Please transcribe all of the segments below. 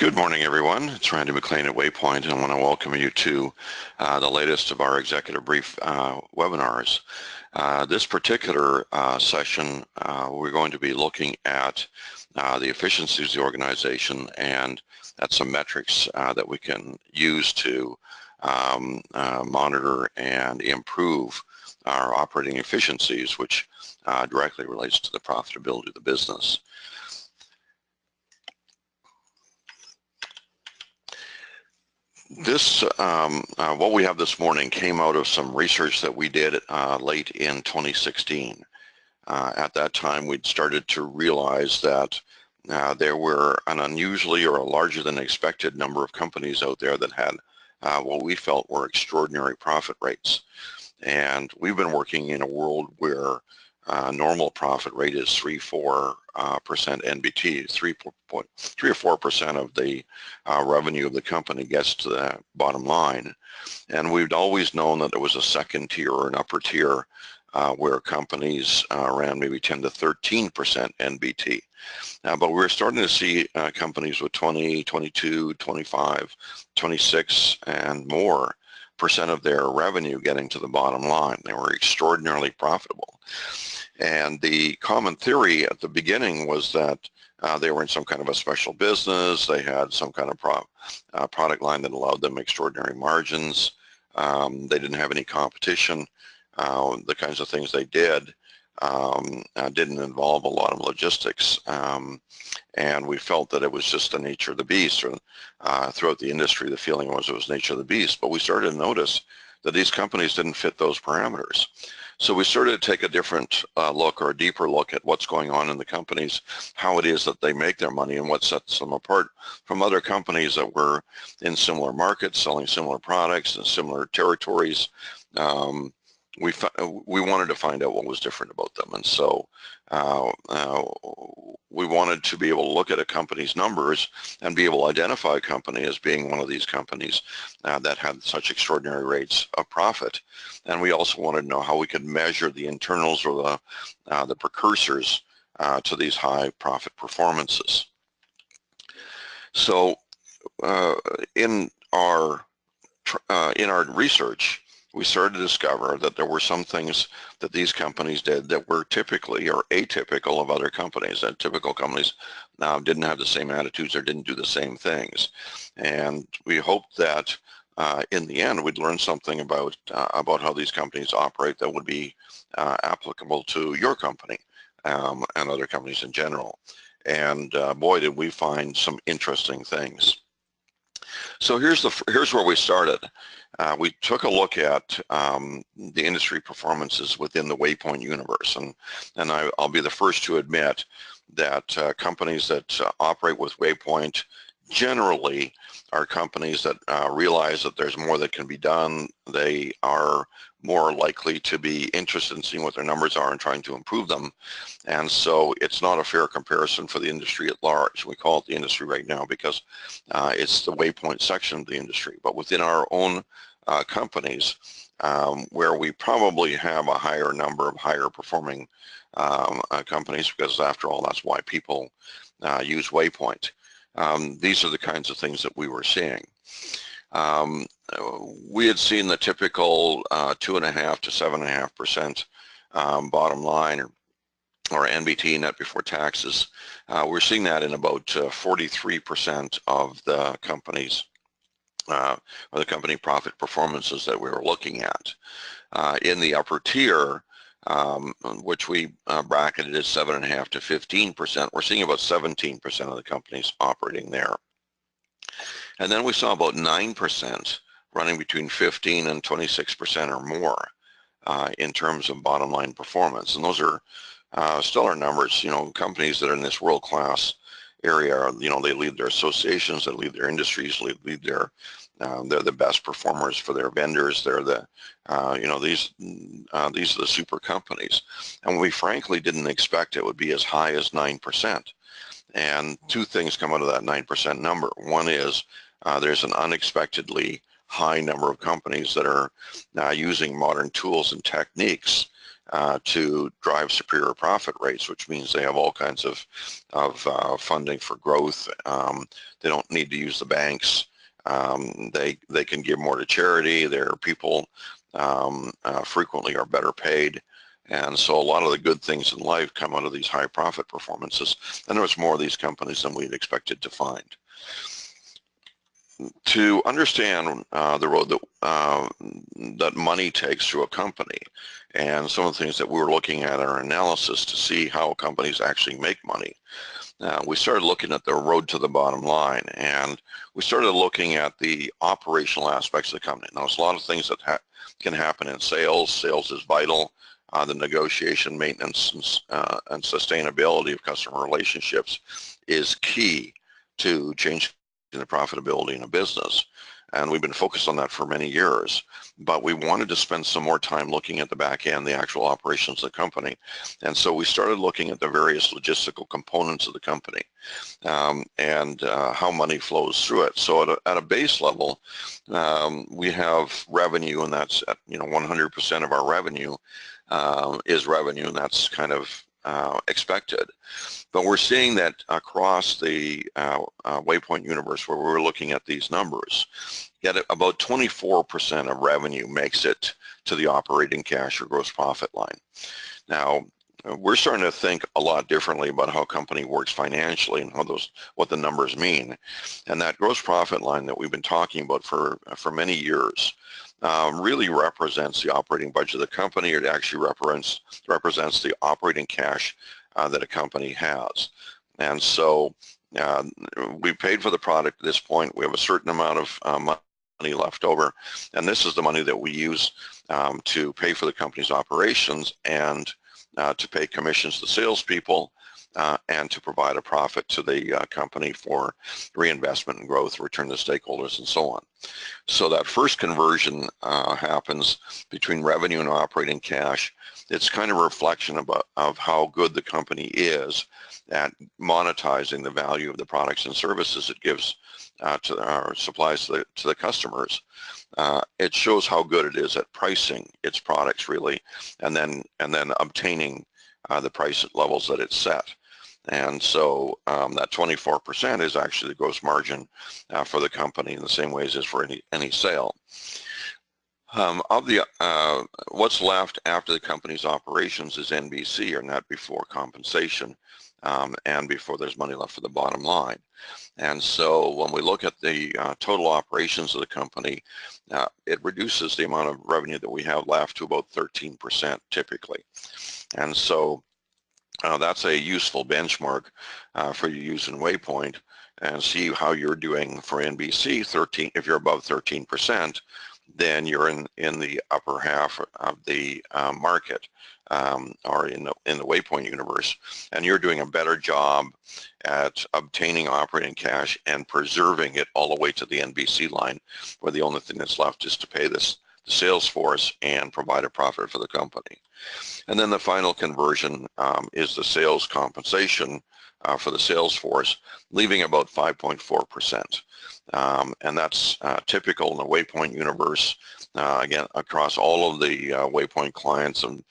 Good morning, everyone. It's Randy MacLean at WayPoint, and I want to welcome you to the latest of our Executive Brief webinars. This particular session, we're going to be looking at the efficiencies of the organization and at some metrics that we can use to monitor and improve our operating efficiencies, which directly relates to the profitability of the business. This, what we have this morning came out of some research that we did late in 2016. At that time, we'd started to realize that there were an unusually or a larger than expected number of companies out there that had what we felt were extraordinary profit rates. And we've been working in a world where normal profit rate is 3-4% NBT, 3 or 4% of the revenue of the company gets to the bottom line. And we've always known that there was a second tier or an upper tier where companies ran maybe 10 to 13% NBT. But we're starting to see companies with 20, 22, 25, 26 and more % of their revenue getting to the bottom line. They were extraordinarily profitable. And the common theory at the beginning was that they were in some kind of a special business. They had some kind of product line that allowed them extraordinary margins. They didn't have any competition. The kinds of things they did didn't involve a lot of logistics. And we felt that it was just the nature of the beast. Or, throughout the industry, the feeling was it was nature of the beast. But we started to notice that these companies didn't fit those parameters. So we started to take a different look or a deeper look at what's going on in the companies, how it is that they make their money and what sets them apart from other companies that were in similar markets, selling similar products in similar territories. We wanted to find out what was different about them. And so we wanted to be able to look at a company's numbers and be able to identify a company as being one of these companies that had such extraordinary rates of profit. And we also wanted to know how we could measure the internals or the precursors to these high profit performances. So in our research, we started to discover that there were some things that these companies did that were typically or atypical of other companies. That typical companies didn't have the same attitudes or didn't do the same things. And we hoped that in the end we'd learn something about how these companies operate that would be applicable to your company and other companies in general. And boy, did we find some interesting things. So here's where we started. We took a look at the industry performances within the WayPoint universe, and I'll be the first to admit that companies that operate with WayPoint generally are companies that realize that there's more that can be done. They are more likely to be interested in seeing what their numbers are and trying to improve them. And so it's not a fair comparison for the industry at large. We call it the industry right now because it's the WayPoint section of the industry. But within our own companies, where we probably have a higher number of higher performing companies, because after all, that's why people use WayPoint. These are the kinds of things that we were seeing. We had seen the typical 2.5 to 7.5% bottom line or NBT, net before taxes. We're seeing that in about 43% of the companies or the company profit performances that we were looking at. In the upper tier, which we bracketed as 7.5 to 15%, we're seeing about 17% of the companies operating there. And then we saw about 9% running between 15 and 26% or more in terms of bottom line performance. And those are stellar numbers. You know, companies that are in this world-class area, you know, they lead their associations, they lead their industries, they lead their they're the best performers for their vendors. They're the, you know, these are the super companies. And we frankly didn't expect it would be as high as 9%. And two things come out of that 9% number. One is there's an unexpectedly high number of companies that are using modern tools and techniques to drive superior profit rates, which means they have all kinds of funding for growth. They don't need to use the banks. They can give more to charity. Their people frequently are better paid. And so a lot of the good things in life come out of these high profit performances. And there was more of these companies than we'd expected to find. To understand the road that money takes through a company, and some of the things that we were looking at in our analysis to see how companies actually make money, we started looking at the road to the bottom line, and we started looking at the operational aspects of the company. Now, there's a lot of things that can happen in sales. Sales is vital. The negotiation, maintenance, and sustainability of customer relationships is key to changing the profitability in a business. And we've been focused on that for many years, but we wanted to spend some more time looking at the back end, the actual operations of the company. And so we started looking at the various logistical components of the company and how money flows through it. So at a base level, we have revenue, and that's at 100% of our revenue is revenue, and that's kind of expected. But we're seeing that across the WayPoint universe, where we're looking at these numbers, yet about 24% of revenue makes it to the operating cash or gross profit line. Now, we're starting to think a lot differently about how a company works financially and what the numbers mean. And that gross profit line that we've been talking about for many years really represents the operating budget of the company. It actually represents the operating cash that a company has. And so we paid for the product at this point. We have a certain amount of money left over, and this is the money that we use to pay for the company's operations and to pay commissions to salespeople and to provide a profit to the company for reinvestment and growth, return to stakeholders, and so on. So that first conversion happens between revenue and operating cash. It's kind of a reflection of how good the company is at monetizing the value of the products and services it gives to our supplies to the customers. It shows how good it is at pricing its products, really, and then obtaining the price levels that it's set. And so that 24% is actually the gross margin for the company, in the same way as is for any sale. What's left after the company's operations is NBC, or net before compensation, and before there's money left for the bottom line. And so when we look at the total operations of the company, it reduces the amount of revenue that we have left to about 13% typically. And so that's a useful benchmark for you to use in WayPoint and see how you're doing for NBC. If you're above 13%, then you're in the upper half of the market, or in the WayPoint universe, and you're doing a better job at obtaining operating cash and preserving it all the way to the NBC line, where the only thing that's left is to pay the sales force and provide a profit for the company. And then the final conversion is the sales compensation for the sales force, leaving about 5.4%. And that's typical in the WayPoint universe. Again, across all of the WayPoint clients, and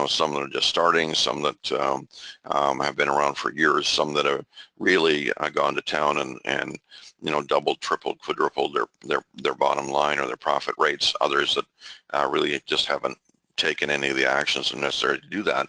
some that are just starting, some that have been around for years, some that have really gone to town and doubled, tripled, quadrupled their bottom line or their profit rates. Others that really just haven't taken any of the actions necessary to do that.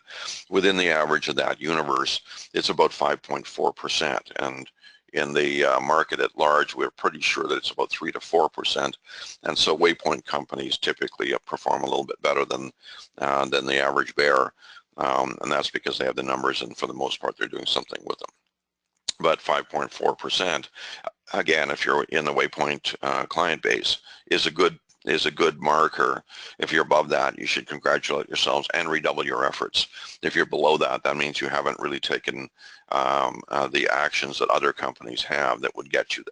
Within the average of that universe, it's about 5.4%, and in the market at large, we're pretty sure that it's about 3 to 4%. And so WayPoint companies typically perform a little bit better than the average bear, and that's because they have the numbers, and for the most part, they're doing something with them. But 5.4%, again, if you're in the WayPoint client base, is a good marker. If you're above that, you should congratulate yourselves and redouble your efforts. If you're below that, that means you haven't really taken the actions that other companies have that would get you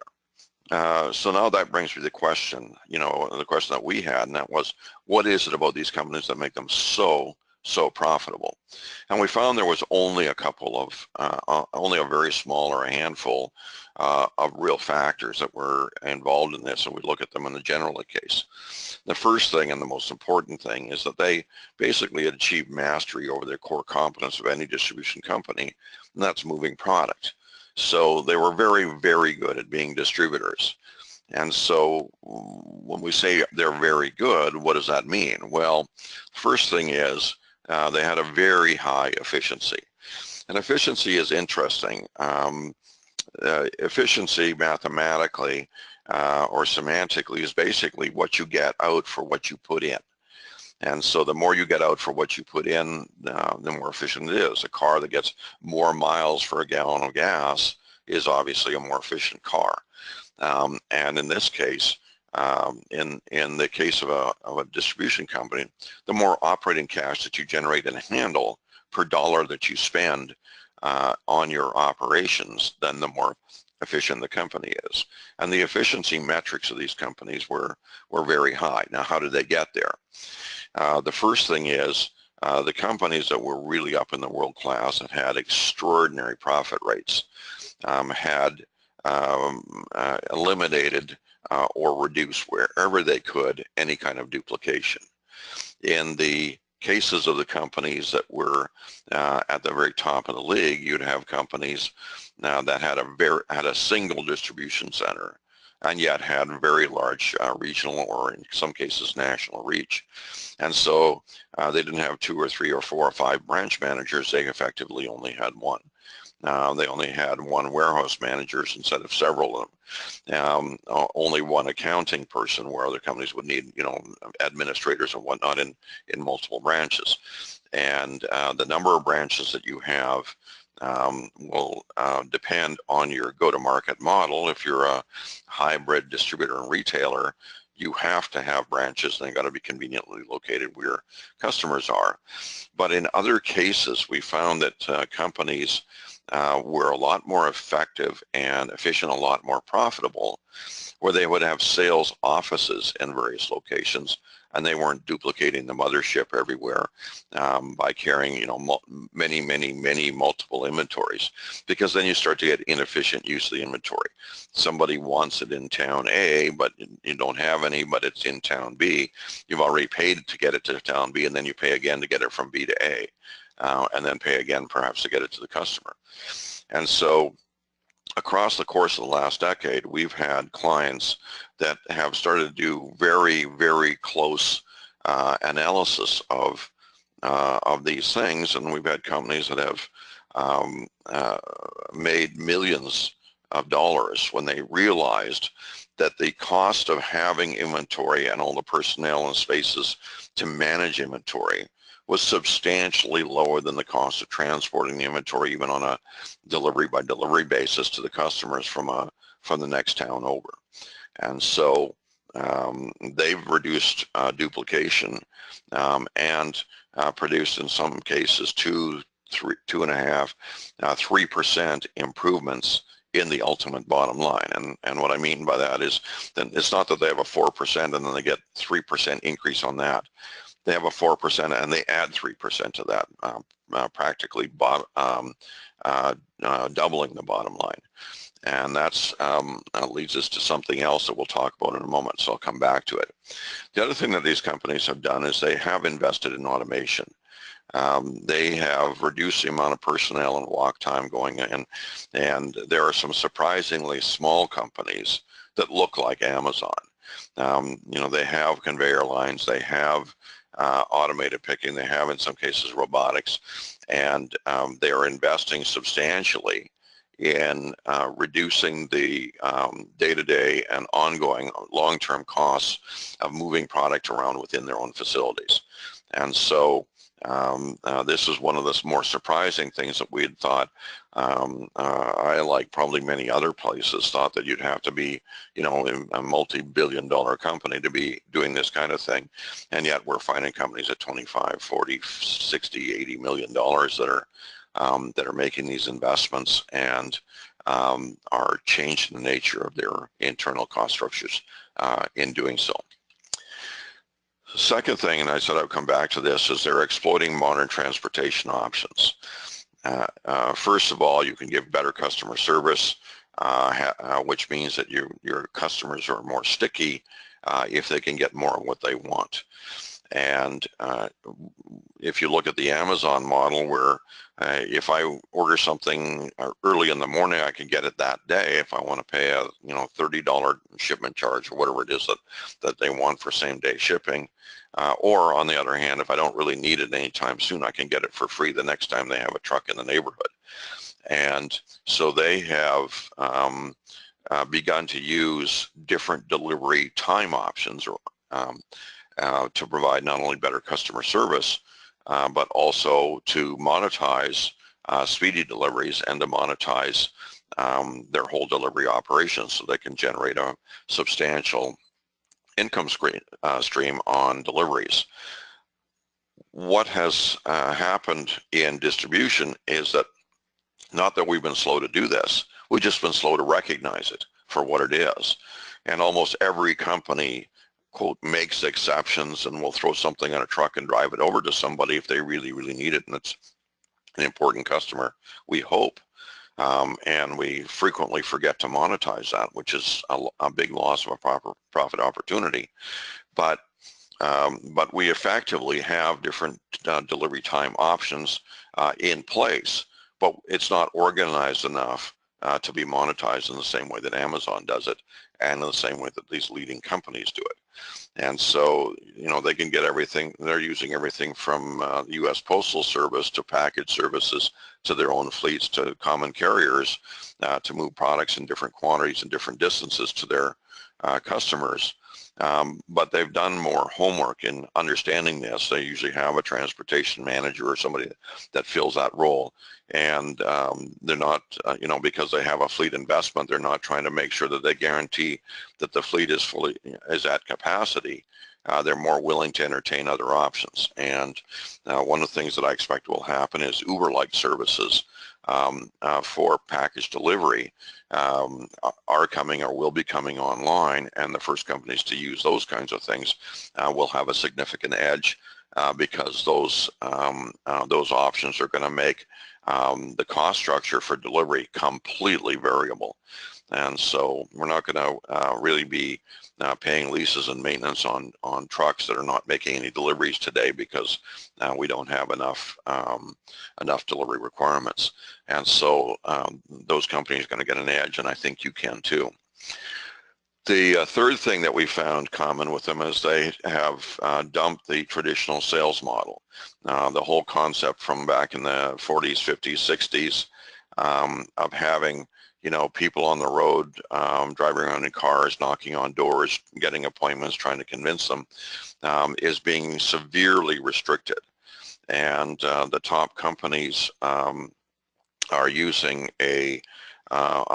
there. So now that brings me to the question, the question that we had, and that was, what is it about these companies that make them so so profitable. And we found there was only a couple of, only a very small or a handful of real factors that were involved in this, and we look at them in the general case. The first thing and the most important thing is that they basically had achieved mastery over their core competence of any distribution company, and that's moving product. So they were very, very good at being distributors. And so when we say they're very good, what does that mean? Well, first thing is they had a very high efficiency. And efficiency is interesting. Efficiency mathematically or semantically is basically what you get out for what you put in. And so the more you get out for what you put in, the more efficient it is. A car that gets more miles for a gallon of gas is obviously a more efficient car. And in this case, in the case of a distribution company, the more operating cash that you generate and handle per dollar that you spend on your operations, then the more efficient the company is. And the efficiency metrics of these companies were very high. Now, how did they get there? The first thing is the companies that were really up in the world class and had extraordinary profit rates had eliminated or reduced wherever they could any kind of duplication. In the cases of the companies that were at the very top of the league, you'd have companies that had a single distribution center and yet had very large regional or in some cases national reach. And so they didn't have 2 or 3 or 4 or 5 branch managers, they effectively only had one. They only had one warehouse managers instead of several of them. Only one accounting person, where other companies would need, administrators and whatnot in multiple branches. And the number of branches that you have will depend on your go-to-market model. If you're a hybrid distributor and retailer, you have to have branches, and they've got to be conveniently located where your customers are. But in other cases, we found that companies were a lot more effective and efficient, a lot more profitable, where they would have sales offices in various locations, and they weren't duplicating the mothership everywhere by carrying, many multiple inventories, because then you start to get inefficient use of the inventory. Somebody wants it in town A, but you don't have any, but it's in town B. You've already paid to get it to town B, and then you pay again to get it from B to A, and then pay again perhaps to get it to the customer. And so across the course of the last decade, we've had clients that have started to do very, very close analysis of these things, and we've had companies that have made millions of dollars when they realized that the cost of having inventory and all the personnel and spaces to manage inventory was substantially lower than the cost of transporting the inventory, even on a delivery by delivery basis to the customers from the next town over. And so they've reduced duplication and produced in some cases 2.5, 3% improvements in the ultimate bottom line. And what I mean by that is then it's not that they have a 4% and then they get 3% increase on that. They have a 4% and they add 3% to that, practically doubling the bottom line. And that's leads us to something else that we'll talk about in a moment, so I'll come back to it. The other thing that these companies have done is they have invested in automation. They have reduced the amount of personnel and walk time going in, and there are some surprisingly small companies that look like Amazon. They have conveyor lines, they have automated picking, they have in some cases robotics, and they are investing substantially in reducing the day-to-day and ongoing long-term costs of moving product around within their own facilities. And so this is one of the more surprising things that we had thought. I, like probably many other places, thought that you'd have to be, a multi-billion-dollar company to be doing this kind of thing. And yet we're finding companies at 25, 40, 60, $80 million that are making these investments and are changing the nature of their internal cost structures in doing so. Second thing, and I said I'd come back to this, is they're exploiting modern transportation options. First of all, you can give better customer service, which means that your customers are more sticky if they can get more of what they want. And if you look at the Amazon model, where if I order something early in the morning, I can get it that day. If I want to pay a $30 shipment charge or whatever it is that they want for same-day shipping, or on the other hand, if I don't really need it anytime soon, I can get it for free the next time they have a truck in the neighborhood. And so they have begun to use different delivery time options or to provide not only better customer service, but also to monetize speedy deliveries and to monetize their whole delivery operations, so they can generate a substantial income stream on deliveries. What has happened in distribution is that, not that we've been slow to do this, we've just been slow to recognize it for what it is. And almost every company, quote, makes exceptions and will throw something on a truck and drive it over to somebody if they really, really need it, and it's an important customer, we hope. And we frequently forget to monetize that, which is a big loss of a proper profit opportunity. But we effectively have different delivery time options in place, but it's not organized enough to be monetized in the same way that Amazon does it, and in the same way that these leading companies do it. And so, they can get everything. They're using everything from the U.S. Postal Service to package services to their own fleets to common carriers to move products in different quantities and different distances to their customers. But they've done more homework in understanding this. They usually have a transportation manager or somebody that fills that role. And they're not, because they have a fleet investment, they're not trying to make sure that they guarantee that the fleet is at capacity. They're more willing to entertain other options. And one of the things that I expect will happen is Uber-like services for package delivery are coming or will be coming online, and the first companies to use those kinds of things will have a significant edge because those options are going to make the cost structure for delivery completely variable. And so we're not going to really be paying leases and maintenance on trucks that are not making any deliveries today because we don't have enough delivery requirements. And so those companies are going to get an edge, and I think you can too. The third thing that we found common with them is they have dumped the traditional sales model. The whole concept from back in the 40s, 50s, 60s of having people on the road driving around in cars, knocking on doors, getting appointments, trying to convince them, is being severely restricted. And the top companies are using a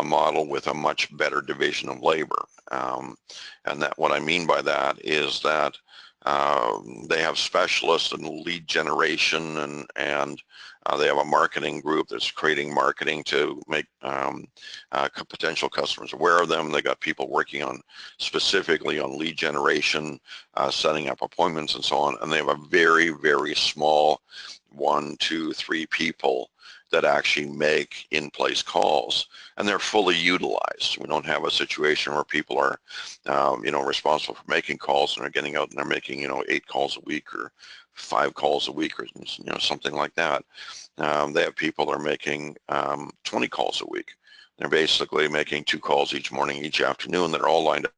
model with a much better division of labor. And that, what I mean by that is that they have specialists in lead generation, and they have a marketing group that's creating marketing to make potential customers aware of them. They got people working on specifically on lead generation, setting up appointments and so on. And they have a very, very small 1, 2, 3 people that actually make in-place calls, and they're fully utilized. We don't have a situation where people are, responsible for making calls and are getting out and they're making, 8 calls a week or 5 calls a week or, something like that. They have people that are making 20 calls a week. They're basically making 2 calls each morning, each afternoon. They're all lined up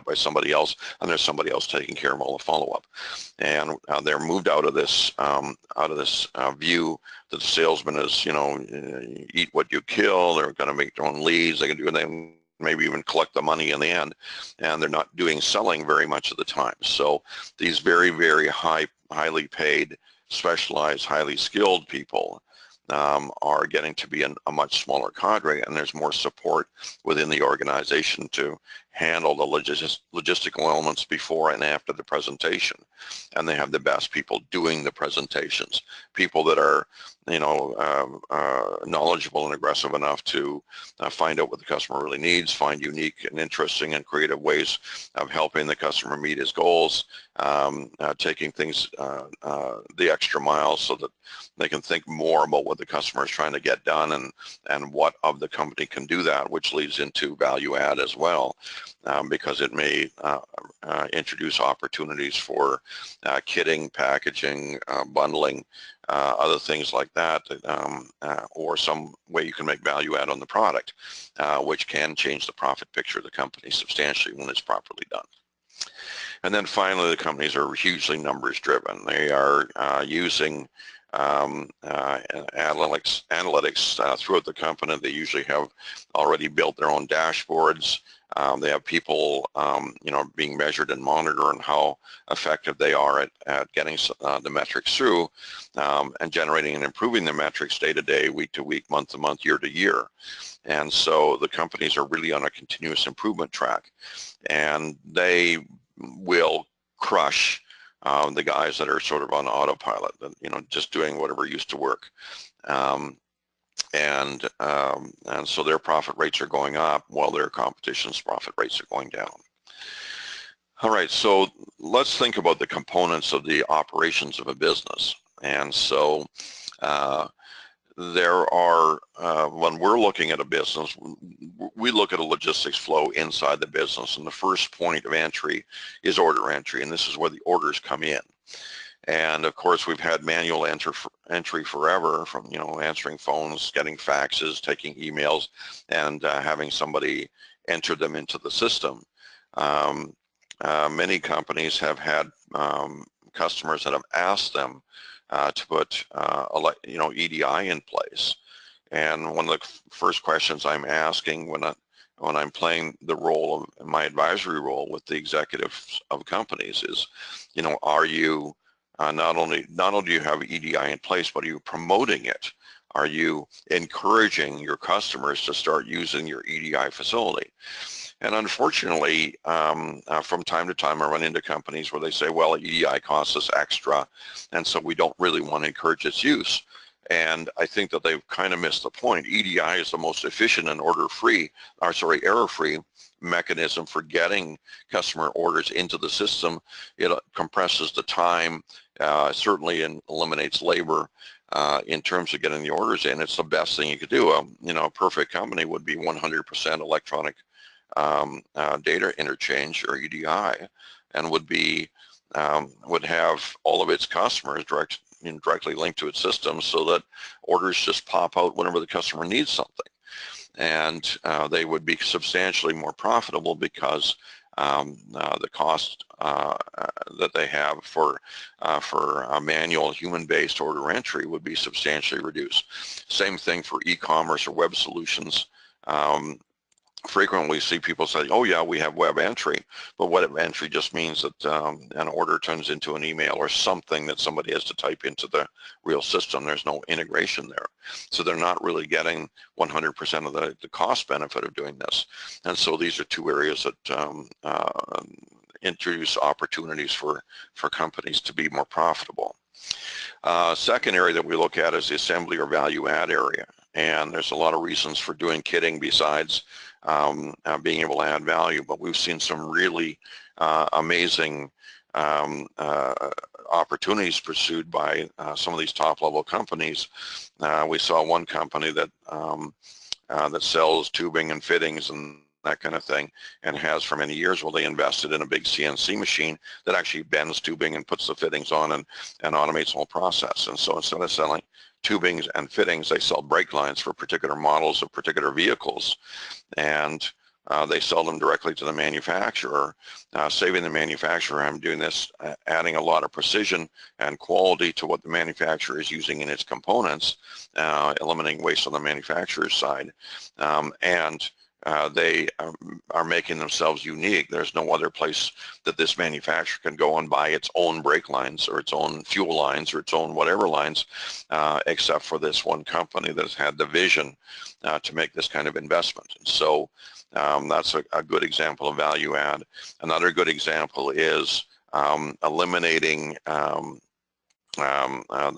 by somebody else, and there's somebody else taking care of all the follow-up. And they're moved out of this view that the salesman is, eat what you kill. They're going to make their own leads. They can do anything, maybe even collect the money in the end, and they're not doing selling very much of the time. So these very, very highly paid, specialized, highly skilled people are getting to be a much smaller cadre, and there's more support within the organization to handle the logistical elements before and after the presentation, and they have the best people doing the presentations, people that are, you know, knowledgeable and aggressive enough to find out what the customer really needs, find unique and interesting and creative ways of helping the customer meet his goals, taking things the extra mile so that they can think more about what the customer is trying to get done and what of the company can do that, which leads into value add as well, because it may introduce opportunities for kitting, packaging, bundling, other things like that, or some way you can make value add on the product, which can change the profit picture of the company substantially when it's properly done. And then finally, the companies are hugely numbers driven. They are using analytics throughout the company. They usually have already built their own dashboards. They have people, you know, being measured and monitored on how effective they are at getting the metrics through, and generating and improving the metrics day to day, week to week, month to month, year to year. And so the companies are really on a continuous improvement track, and they will crush the guys that are sort of on autopilot, you know, just doing whatever used to work. And so their profit rates are going up while their competition's profit rates are going down. All right, so let's think about the components of the operations of a business. And so there are, when we're looking at a business, we look at a logistics flow inside the business, and the first point of entry is order entry, and this is where the orders come in. And of course, we've had manual entry forever, from, you know, answering phones, getting faxes, taking emails, and having somebody enter them into the system. Many companies have had customers that have asked them to put, you know, EDI in place. And one of the first questions I'm asking when I'm playing the role of my advisory role with the executives of companies is, you know, are you not only do you have EDI in place, but are you promoting it? Are you encouraging your customers to start using your EDI facility? And unfortunately, from time to time, I run into companies where they say, well, EDI costs us extra, and so we don't really want to encourage its use. And I think that they've kind of missed the point. EDI is the most efficient and error-free mechanism for getting customer orders into the system. It compresses the time, certainly eliminates labor in terms of getting the orders in. It's the best thing you could do. You know, a perfect company would be 100% electronic data interchange, or EDI, and would have all of its customers directly linked to its system, so that orders just pop out whenever the customer needs something. And they would be substantially more profitable because the cost that they have for a manual human-based order entry would be substantially reduced. Same thing for e-commerce or web solutions. Frequently see people say, oh yeah, we have web entry, but web entry just means that an order turns into an email or something that somebody has to type into the real system. There's no integration there. So they're not really getting 100% of the cost benefit of doing this. And so these are two areas that introduce opportunities for companies to be more profitable. Second area that we look at is the assembly or value add area. And there's a lot of reasons for doing kitting besides being able to add value, but we've seen some really amazing opportunities pursued by some of these top-level companies. We saw one company that that sells tubing and fittings and that kind of thing, and has for many years. Well, they invested in a big CNC machine that actually bends tubing and puts the fittings on and automates the whole process. And so instead of selling tubings and fittings, they sell brake lines for particular models of particular vehicles, and they sell them directly to the manufacturer, saving the manufacturer. I'm doing this, adding a lot of precision and quality to what the manufacturer is using in its components, eliminating waste on the manufacturer's side, and they are making themselves unique. There's no other place that this manufacturer can go and buy its own brake lines or its own fuel lines or its own whatever lines, except for this one company that's had the vision to make this kind of investment. And so that's a good example of value add. Another good example is eliminating the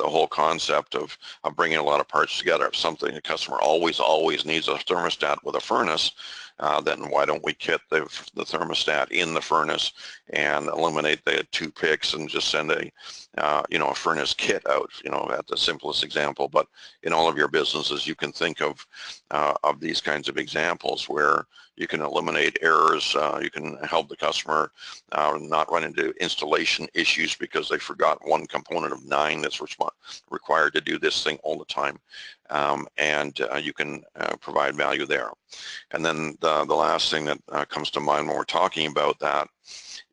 whole concept of bringing a lot of parts together. If something, a customer always needs a thermostat with a furnace, then why don't we kit the thermostat in the furnace and eliminate the 2 picks and just send a a furnace kit out, at the simplest example. But in all of your businesses, you can think of these kinds of examples where you can eliminate errors, you can help the customer not run into installation issues because they forgot one component of 9 that's required to do this thing all the time, and you can provide value there. And then the last thing that comes to mind when we're talking about that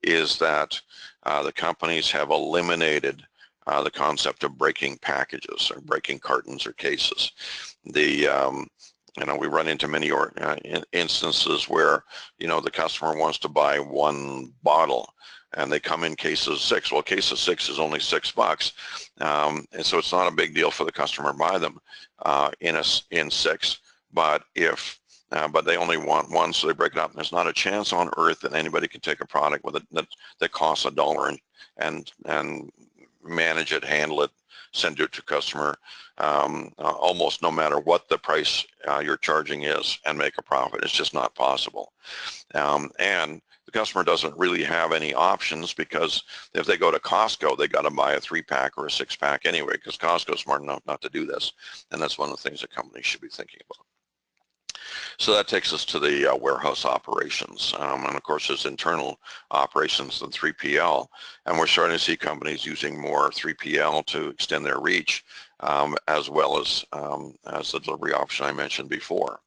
is that the companies have eliminated the concept of breaking packages or breaking cartons or cases. We run into many instances where, the customer wants to buy 1 bottle and they come in cases 6. Well, case of 6 is only $6, and so it's not a big deal for the customer to buy them in 6. But but they only want 1, so they break it up. And there's not a chance on earth that anybody can take a product with it that costs $1 and manage it, handle it, send it to customer almost no matter what the price you're charging is and make a profit. It's just not possible. And the customer doesn't really have any options, because if they go to Costco, they got to buy a 3-pack or a 6-pack anyway, because Costco's smart enough not to do this. And that's one of the things that companies should be thinking about. So that takes us to the warehouse operations. And of course, there's internal operations than 3PL. And we're starting to see companies using more 3PL to extend their reach, as well as the delivery option I mentioned before.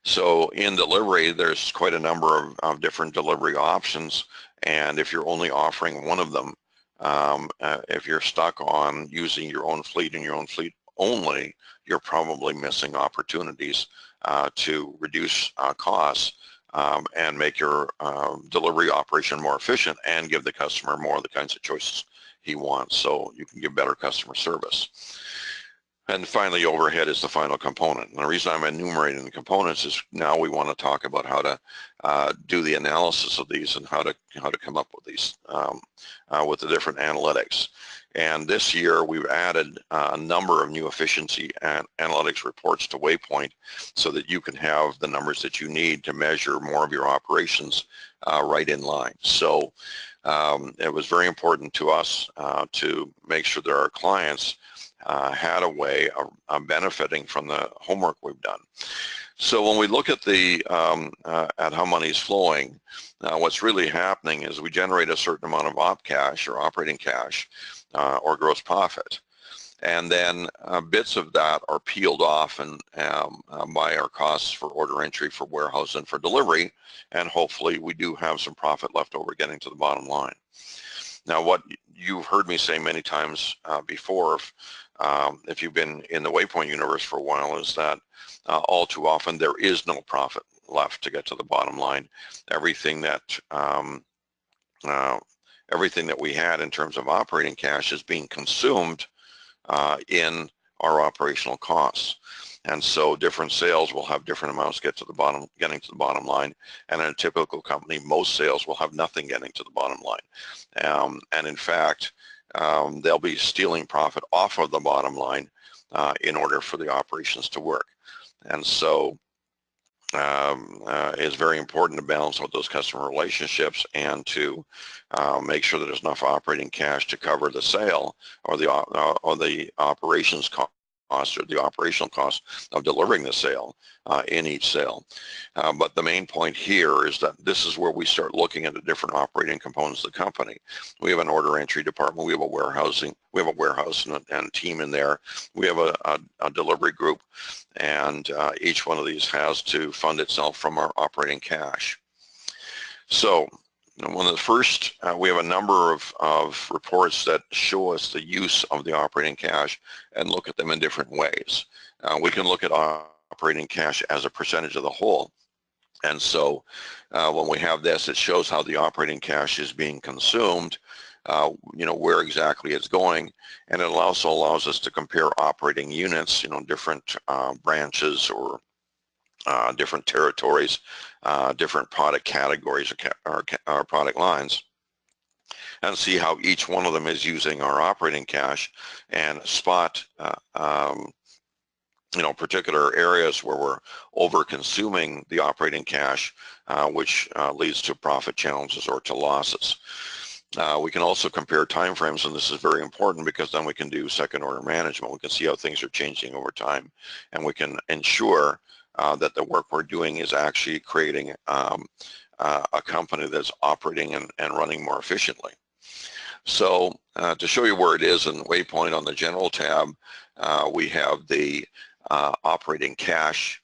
So in delivery, there's quite a number of different delivery options. And if you're only offering one of them, if you're stuck on using your own fleet and your own fleet only, you're probably missing opportunities to reduce costs and make your delivery operation more efficient and give the customer more of the kinds of choices he wants, so you can give better customer service. And finally, overhead is the final component. And the reason I'm enumerating the components is now we want to talk about how to do the analysis of these and how to come up with these with the different analytics. And this year we've added a number of new efficiency and analytics reports to WayPoint so that you can have the numbers that you need to measure more of your operations right in line. So it was very important to us to make sure that our clients had a way of benefiting from the homework we've done. So when we look at at how money is flowing, what's really happening is we generate a certain amount of op cash or operating cash or gross profit, and then bits of that are peeled off and by our costs for order entry, for warehouse, and for delivery, and hopefully we do have some profit left over getting to the bottom line. Now, what you've heard me say many times before, if you've been in the WayPoint universe for a while, is that all too often there is no profit left to get to the bottom line. Everything that we had in terms of operating cash is being consumed in our operational costs. And so different sales will have different amounts getting to the bottom line. And in a typical company, most sales will have nothing getting to the bottom line. And in fact, they'll be stealing profit off of the bottom line in order for the operations to work. And so it's very important to balance out those customer relationships and to make sure that there's enough operating cash to cover the sale or the operations cost or the operational cost of delivering the sale in each sale. But the main point here is that this is where we start looking at the different operating components of the company. We have an order entry department, we have a warehouse and team in there. We have a delivery group, and each one of these has to fund itself from our operating cash. So one of the first, we have a number of reports that show us the use of the operating cash and look at them in different ways. We can look at operating cash as a percentage of the whole. And so when we have this, it shows how the operating cash is being consumed, where exactly it's going, and it also allows us to compare operating units, different branches or different territories, different product categories or product lines, and see how each one of them is using our operating cash, and spot particular areas where we're over consuming the operating cash, which leads to profit challenges or to losses. We can also compare timeframes, and this is very important because then we can do second order management. We can see how things are changing over time, and we can ensure that the work we're doing is actually creating a company that's operating and running more efficiently. So to show you where it is in WayPoint, on the General tab, we have the operating cash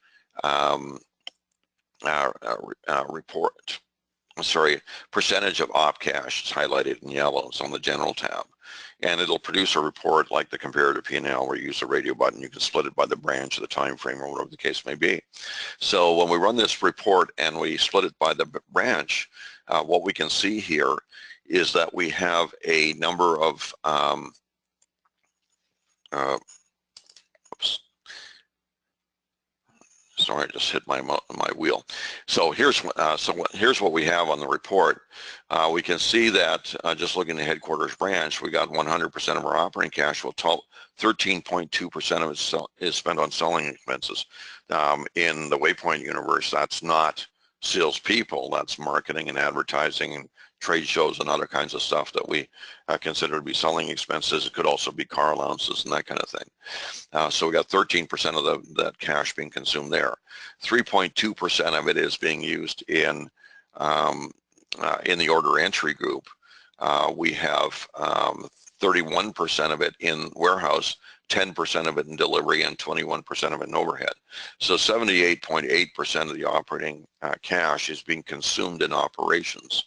report. Sorry, percentage of op cash is highlighted in yellow. It's on the General tab, and it'll produce a report like the comparative P&L, where you use the radio button. You can split it by the branch or the time frame or whatever the case may be. So when we run this report and we split it by the branch, what we can see here is that we have a number of oops. Sorry, I just hit my wheel. So here's what we have on the report. We can see that just looking at the headquarters branch, we got 100% of our operating cash. Well, 13.2% of it is spent on selling expenses. In the WayPoint universe, that's not salespeople. That's marketing and advertising and trade shows and other kinds of stuff that we consider to be selling expenses. It could also be car allowances and that kind of thing. So we got 13% of that cash being consumed there. 3.2% of it is being used in the order entry group. We have 31% of it in warehouse, 10% of it in delivery, and 21% of it in overhead. So 78.8% of the operating cash is being consumed in operations,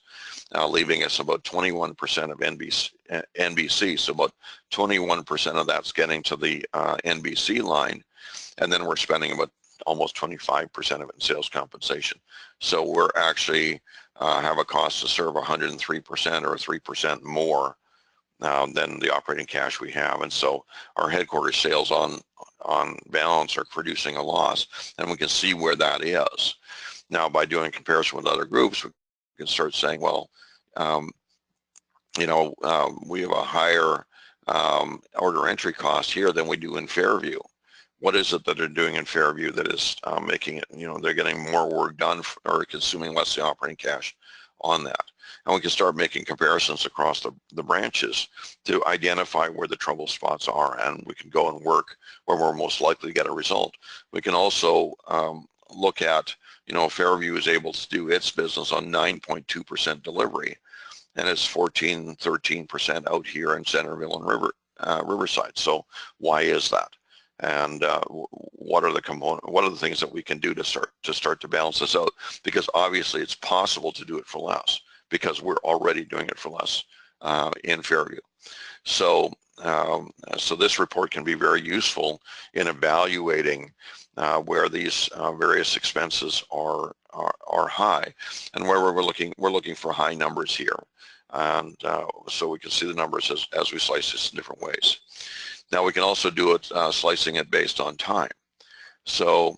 leaving us about 21% of NBC. So about 21% of that's getting to the NBC line, and then we're spending about almost 25% of it in sales compensation. So we're actually have a cost to serve 103% or 3% more than the operating cash we have. And so our headquarters sales on balance are producing a loss, and we can see where that is. Now, by doing comparison with other groups, we can start saying, well, we have a higher order entry cost here than we do in Fairview. What is it that they're doing in Fairview that is making it, they're getting more work done or consuming less the operating cash on that? And we can start making comparisons across the branches to identify where the trouble spots are, and we can go and work where we're most likely to get a result. We can also look at, Fairview is able to do its business on 9.2% delivery, and it's 13% out here in Centerville and Riverside. So why is that? And what are the things that we can do to start to balance this out? Because obviously it's possible to do it for less, because we're already doing it for less in Fairview. So this report can be very useful in evaluating where these various expenses are high, and where we're looking for high numbers here. And so we can see the numbers as we slice this in different ways. Now we can also do it slicing it based on time. So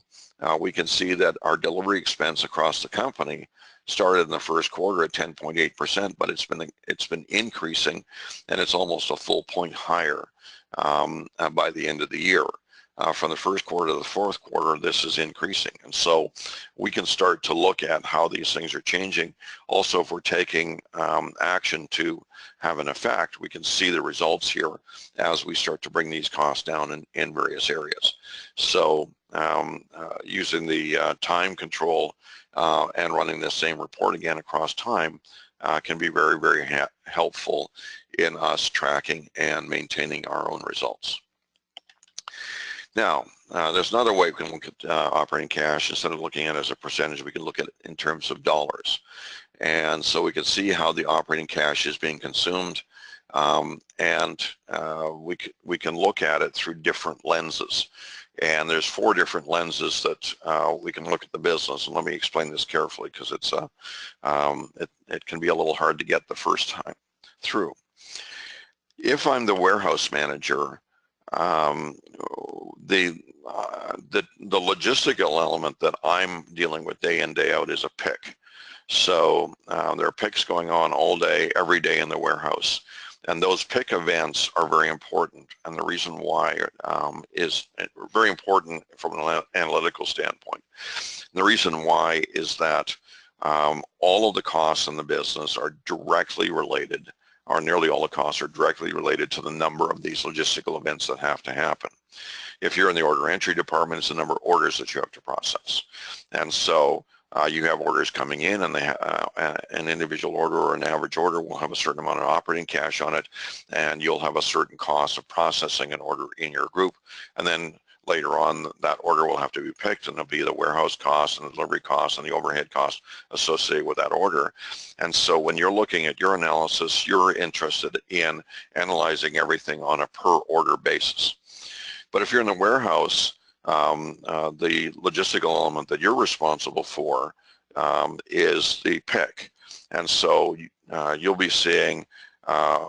we can see that our delivery expense across the company started in the first quarter at 10.8%, but it's been increasing, and it's almost a full point higher by the end of the year. From the first quarter to the fourth quarter, this is increasing. And so we can start to look at how these things are changing. Also, if we're taking action to have an effect, we can see the results here as we start to bring these costs down in various areas. So using the time control and running the same report again across time can be very, very helpful in us tracking and maintaining our own results. Now, there's another way we can look at operating cash. Instead of looking at it as a percentage, we can look at it in terms of dollars. And so we can see how the operating cash is being consumed, and we can look at it through different lenses. And there's 4 different lenses that we can look at the business. And let me explain this carefully, because it can be a little hard to get the first time through. If I'm the warehouse manager, the logistical element that I'm dealing with day in, day out is a pick. So there are picks going on all day, every day in the warehouse. And those pick events are very important. And the reason why is very important from an analytical standpoint. The reason why is that all of the costs in the business are directly related, or nearly all the costs are directly related to the number of these logistical events that have to happen. If you're in the order entry department, it's the number of orders that you have to process. And so you have orders coming in, and an individual order or an average order will have a certain amount of operating cash on it, and you'll have a certain cost of processing an order in your group. And then later on, that order will have to be picked, and there'll be the warehouse cost and the delivery cost and the overhead cost associated with that order. And so when you're looking at your analysis, you're interested in analyzing everything on a per order basis. But if you're in the warehouse, the logistical element that you're responsible for is the pick. And so you'll be seeing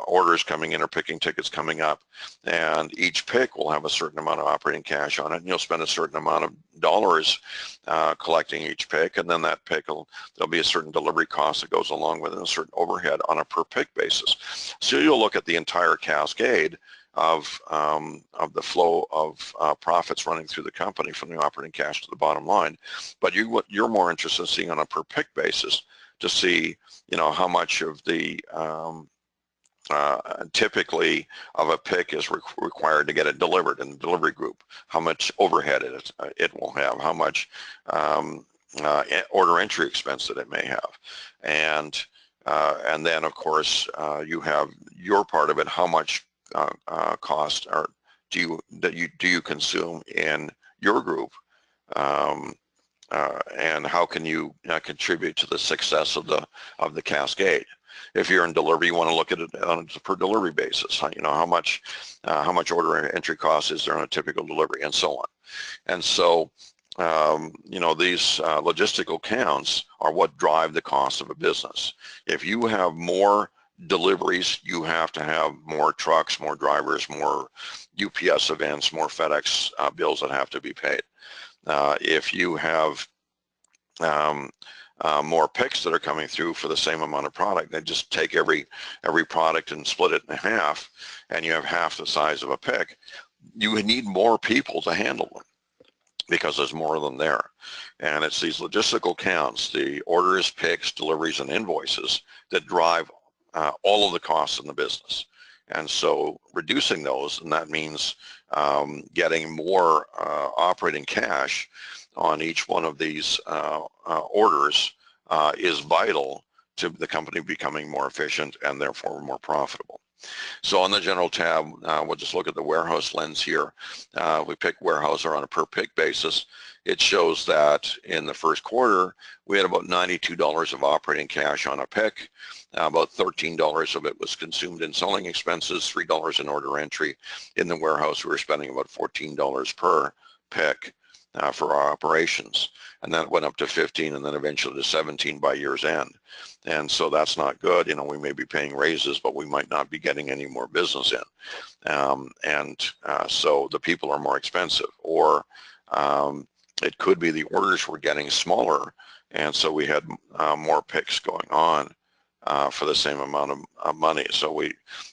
orders coming in or picking tickets coming up, and each pick will have a certain amount of operating cash on it, and you'll spend a certain amount of dollars collecting each pick, and then that pick there'll be a certain delivery cost that goes along with it, and a certain overhead on a per pick basis. So you'll look at the entire cascade of the flow of profits running through the company from the operating cash to the bottom line. But you're more interested in seeing on a per pick basis to see, how much of the typically of a pick is required to get it delivered in the delivery group, how much overhead it will have, how much order entry expense that it may have, and then of course you have your part of it, how much cost do you consume in your group, and how can you contribute to the success of the cascade. If you're in delivery, you want to look at it on a per delivery basis. How much order entry cost is there on a typical delivery, and so on. And so these logistical counts are what drive the cost of a business. If you have more deliveries, you have to have more trucks, more drivers, more UPS events, more FedEx bills that have to be paid. If you have more picks that are coming through for the same amount of product, then just take every product and split it in half, and you have half the size of a pick. You need more people to handle them because there's more of them there. And it's these logistical counts, the orders, picks, deliveries, and invoices that drive all of the costs in the business. And so reducing those, and that means getting more operating cash on each one of these orders is vital to the company becoming more efficient and therefore more profitable. So on the general tab, we'll just look at the warehouse lens here. We pick warehouse on a per pick basis. It shows that in the first quarter, we had about $92 of operating cash on a pick. About $13 of it was consumed in selling expenses, $3 in order entry. In the warehouse, we were spending about $14 per pick for our operations. And then it went up to 15 and then eventually to 17 by year's end. And so that's not good. We may be paying raises, but we might not be getting any more business in. So the people are more expensive, or it could be the orders were getting smaller, and so we had more picks going on for the same amount of money. So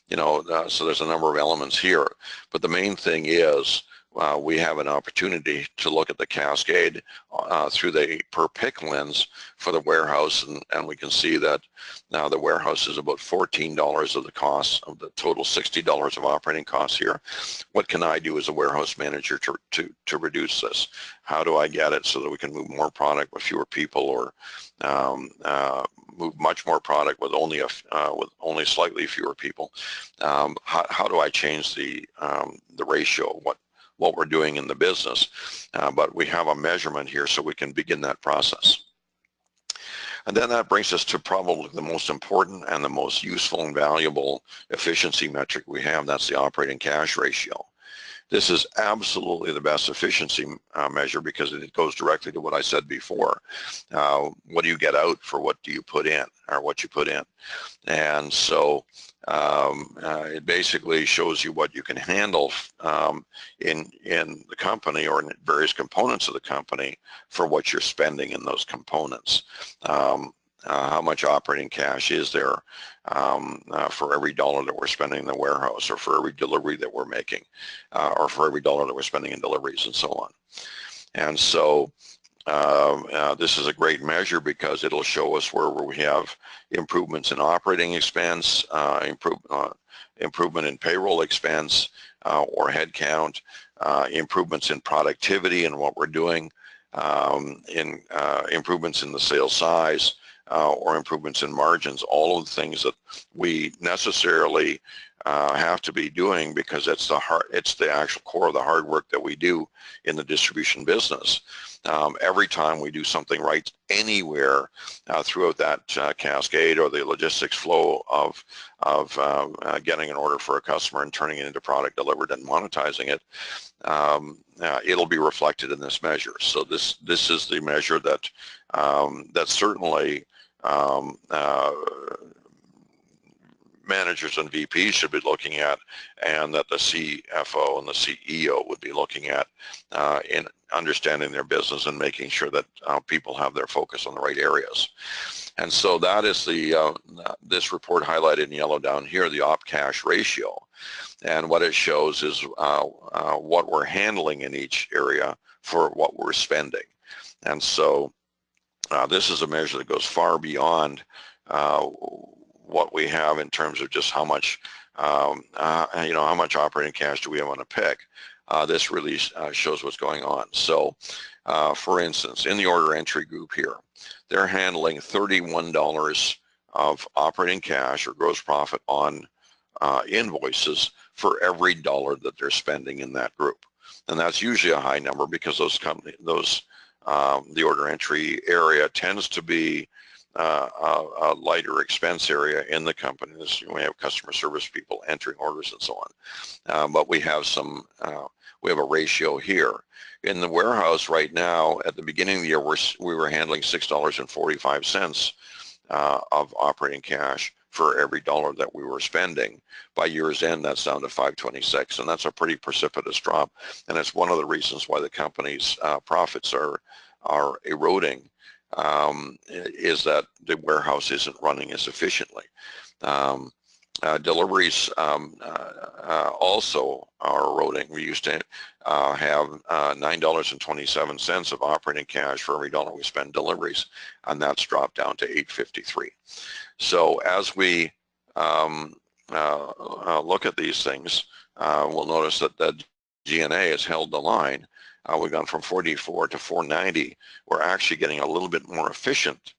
so there's a number of elements here, but the main thing is we have an opportunity to look at the cascade through the per pick lens for the warehouse, and we can see that now the warehouse is about $14 of the cost of the total $60 of operating costs here. What can I do as a warehouse manager to reduce this? How do I get it so that we can move more product with fewer people, or move much more product with only slightly fewer people? How do I change the ratio? What we're doing in the business, but we have a measurement here so we can begin that process. And then that brings us to probably the most important and the most useful and valuable efficiency metric we have. That's the operating cash ratio. This is absolutely the best efficiency measure because it goes directly to what I said before. What do you get out for what do you put in, or what you put in? And so it basically shows you what you can handle in the company or in various components of the company for what you're spending in those components. How much operating cash is there for every dollar that we're spending in the warehouse, or for every delivery that we're making, or for every dollar that we're spending in deliveries, and so on. And so this is a great measure because it'll show us where we have improvements in operating expense, improvement in payroll expense or headcount, improvements in productivity and what we're doing, improvements in the sales size, or improvements in margins, all of the things that we necessarily have to be doing because it's the actual core of the hard work that we do in the distribution business. Every time we do something right anywhere throughout that cascade or the logistics flow of getting an order for a customer and turning it into product delivered and monetizing it, it'll be reflected in this measure. So this is the measure that that certainly managers and VPs should be looking at, and that the CFO and the CEO would be looking at in understanding their business and making sure that people have their focus on the right areas. And so that is the this report highlighted in yellow down here, the op cash ratio. And what it shows is what we're handling in each area for what we're spending. And so this is a measure that goes far beyond what we have in terms of just how much, how much operating cash do we have on a pick. This really shows what's going on. So, for instance, in the order entry group here, they're handling $31 of operating cash or gross profit on invoices for every dollar that they're spending in that group. And that's usually a high number because the order entry area tends to be a lighter expense area in the company. We have customer service people entering orders and so on. But we have we have a ratio here. In the warehouse right now, at the beginning of the year, we were handling $6.45 of operating cash for every dollar that we were spending. By year's end, that's down to $5.26, and that's a pretty precipitous drop. And it's one of the reasons why the company's profits are eroding, is that the warehouse isn't running as efficiently. Deliveries also are eroding. We used to have $9.27 of operating cash for every dollar we spend deliveries, and that's dropped down to $8.53. So as we look at these things, we'll notice that the G&A has held the line. We've gone from 44 to 490. We're actually getting a little bit more efficient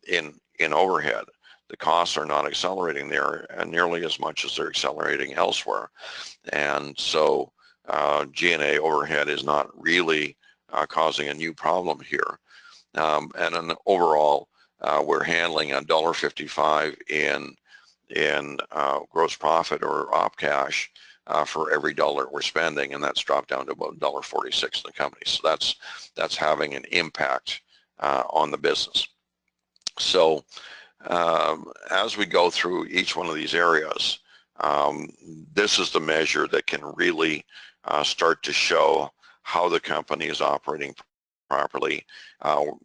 in overhead. The costs are not accelerating there nearly as much as they're accelerating elsewhere. And so G&A overhead is not really causing a new problem here. And then overall, we're handling $1.55 in gross profit or op cash for every dollar we're spending, and that's dropped down to about $1.46 in the company. So that's having an impact on the business. So as we go through each one of these areas, this is the measure that can really start to show how the company is operating properly.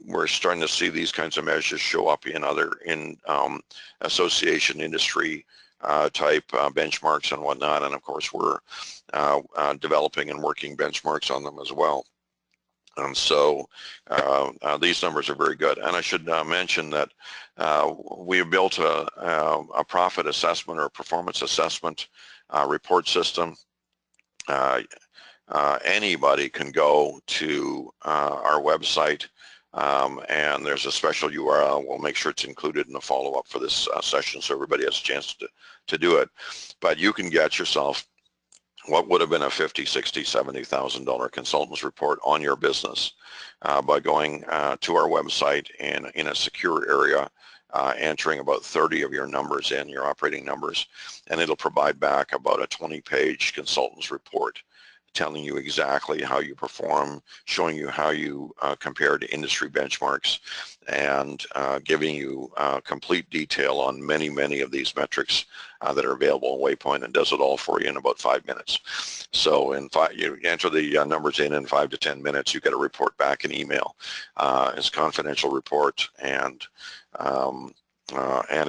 We're starting to see these kinds of measures show up in association industry type benchmarks and whatnot, and of course we're developing and working benchmarks on them as well. And so these numbers are very good. And I should mention that we have built a profit assessment or performance assessment report system. Anybody can go to our website, and there's a special URL. We'll make sure it's included in the follow-up for this session so everybody has a chance to do it. But you can get yourself what would have been a $50,000, $60,000, $70,000 consultant's report on your business by going to our website and in a secure area, entering about 30 of your numbers in, your operating numbers, and it'll provide back about a 20-page consultant's report telling you exactly how you perform, showing you how you compare to industry benchmarks, and giving you complete detail on many of these metrics that are available in WayPoint, and does it all for you in about 5 minutes. So you enter the numbers in 5 to 10 minutes, you get a report back in email. It's a confidential report, and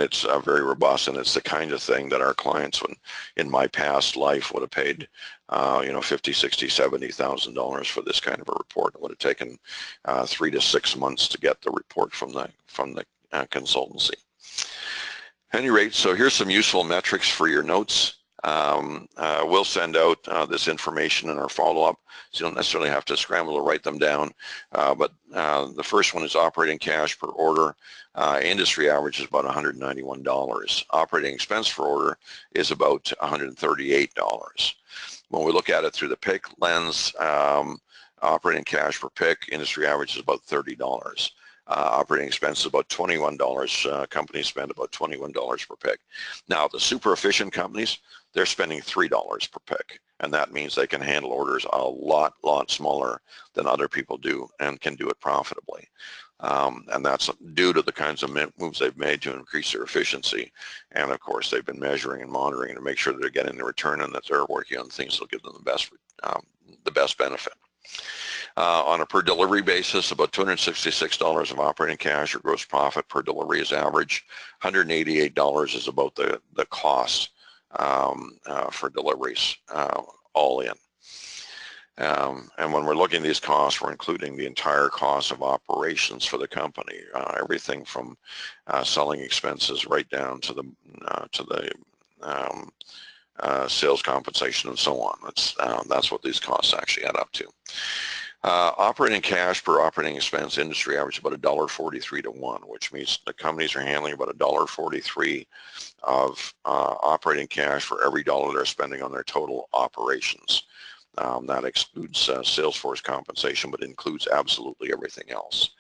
it's very robust, and it's the kind of thing that our clients, in my past life, would have paid, $50,000, $60,000, $70,000 for this kind of a report. It would have taken 3 to 6 months to get the report from the consultancy. At any rate, so here's some useful metrics for your notes. We'll send out this information in our follow-up, so you don't necessarily have to scramble to write them down. But the first one is operating cash per order. Industry average is about $191. Operating expense per order is about $138. When we look at it through the pick lens, operating cash per pick, industry average is about $30. Operating expense is about $21. Companies spend about $21 per pick. Now, the super efficient companies, they're spending $3 per pick, and that means they can handle orders a lot smaller than other people do and can do it profitably. And that's due to the kinds of moves they've made to increase their efficiency. And of course, they've been measuring and monitoring to make sure that they're getting the return and that they're working on things that will give them the best benefit. On a per delivery basis, about $266 of operating cash or gross profit per delivery is average. $188 is about the cost for deliveries all in. And when we're looking at these costs, we're including the entire cost of operations for the company, everything from selling expenses right down to the sales compensation and so on. That's what these costs actually add up to. Operating cash per operating expense, industry average about $1.43 to 1, which means the companies are handling about $1.43 of operating cash for every dollar they're spending on their total operations. That excludes Salesforce compensation, but includes absolutely everything else.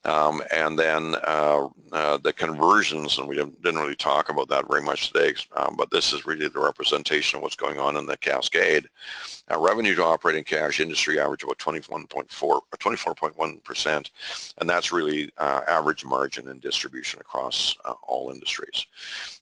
And then the conversions, and we didn't really talk about that very much today, but this is really the representation of what's going on in the cascade. Revenue to operating cash, industry average about 24.1%, and that's really average margin in distribution across all industries.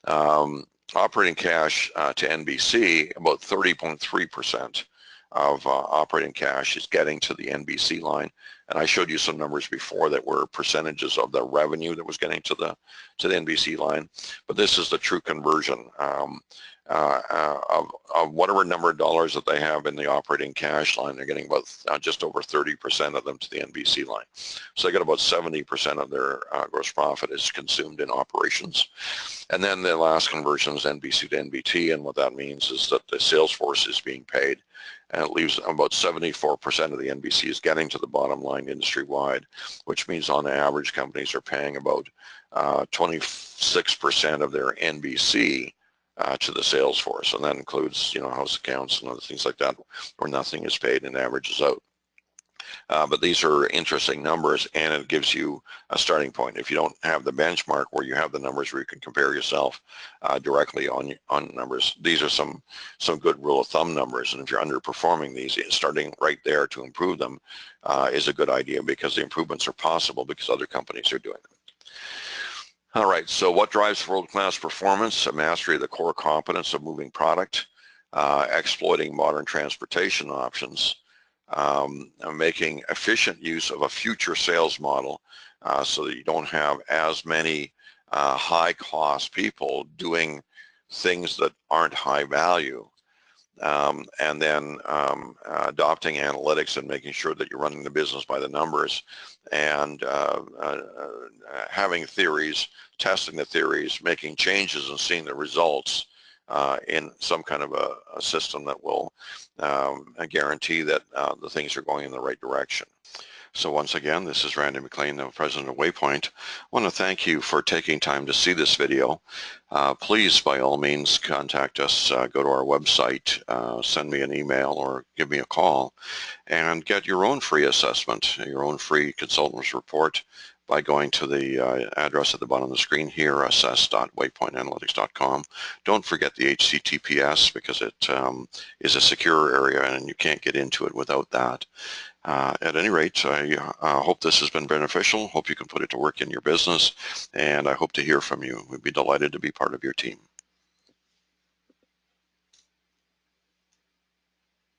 Operating cash to NBC, about 30.3% of operating cash is getting to the NBC line, and I showed you some numbers before that were percentages of the revenue that was getting to the NBC line, but this is the true conversion of whatever number of dollars that they have in the operating cash line. They're getting about just over 30% of them to the NBC line, so they got about 70% of their gross profit is consumed in operations. And then the last conversion is NBC to NBT, and what that means is that the sales force is being paid, and it leaves about 74% of the NBC is getting to the bottom line industry-wide, which means on average companies are paying about 26% of their NBC to the sales force, and that includes house accounts and other things like that where nothing is paid and averages out. But these are interesting numbers, and it gives you a starting point. If you don't have the benchmark where you have the numbers where you can compare yourself directly on numbers, these are some good rule of thumb numbers. And if you're underperforming these, starting right there to improve them is a good idea, because the improvements are possible because other companies are doing them. All right, so what drives world-class performance? A mastery of the core competence of moving product, exploiting modern transportation options, making efficient use of a future sales model so that you don't have as many high-cost people doing things that aren't high value, and then adopting analytics and making sure that you're running the business by the numbers, and having theories, testing the theories, making changes and seeing the results in some kind of a system that will guarantee that the things are going in the right direction. So once again, this is Randy MacLean, the president of WayPoint. I want to thank you for taking time to see this video. Please, by all means, contact us. Go to our website, send me an email or give me a call, and get your own free assessment, your own free consultant's report by going to the address at the bottom of the screen here, assess.waypointanalytics.com. Don't forget the HTTPS, because it is a secure area and you can't get into it without that. At any rate, I hope this has been beneficial. Hope you can put it to work in your business, and I hope to hear from you. We'd be delighted to be part of your team.